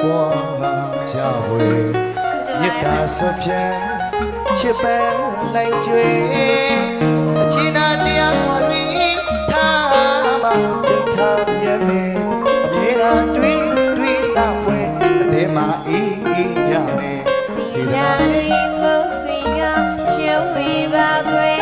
ပေါ်ချဝေမြစ်တာဆွဖြဲချစ်ပဲလိုက်ကြွေအချင်းနာတရားတွေထားမှစိတ်ထားမြဲမေအမြဲတမ်းတွေးစားဖွယ်အသေးမှအေးအေးရမယ်စီနာရီမုတ်ဆွေကရှုံးဝေပါကွယ်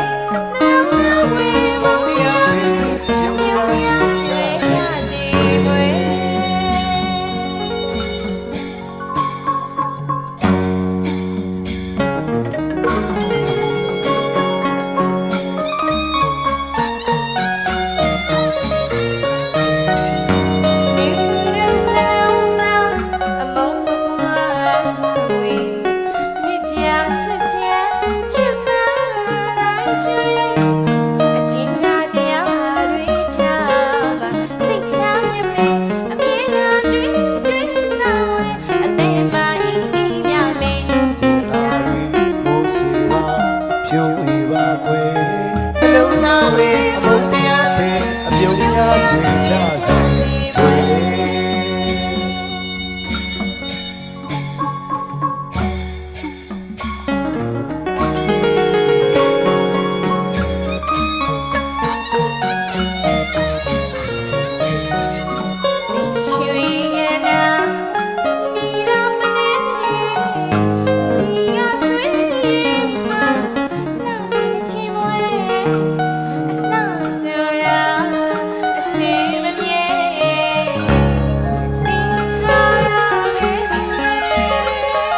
နောင်နာဝေမုံရပြုံးရချွေချ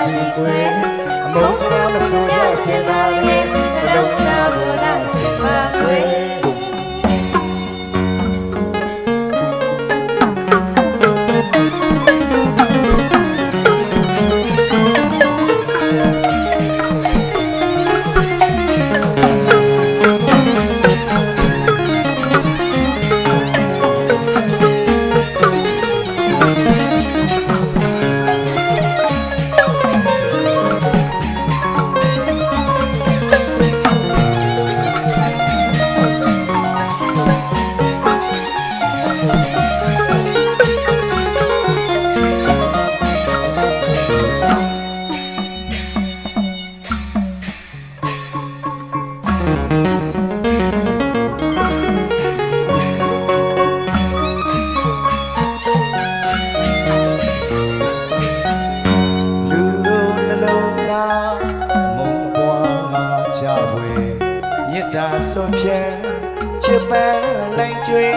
စီမွေအမောစရာမဆိုကြစင်ပါလေမလုံးနာကိုလာစင်ပါကွယ်ဆွဖြဲချစ်ပဲလိုက်ကြွေ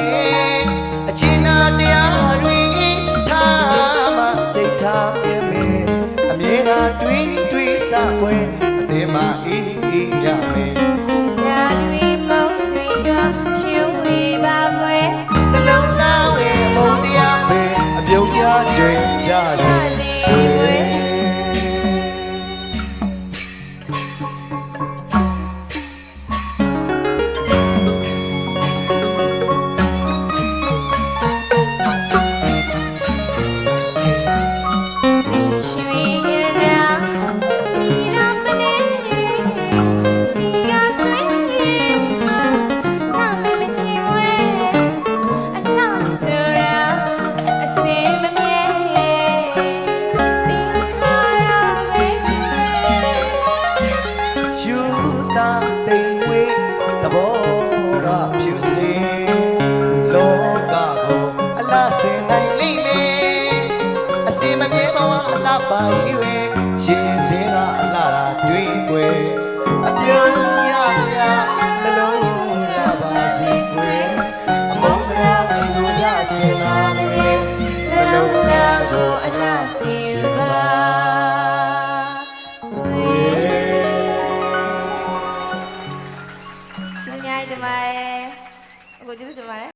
အချင်းနာတရားတွေထားမှစိတ်ထားပြမေအမြဲတမ်းတွေးစားဖွယ်အသေးမှအေးအေးရမယ်စီနာရီမုတ်ဆွေကဖြူဝေပါကွယ်နှလုံးသားဝေမုံတရားပဲအပြုံးပြကြွေကြစေပါရွေရှင်တဲ့ကအလားတာတွေးွယ်အပြုံးရရနှလုံးလာပါစီွယ်အမောစရာဆိုကြစင်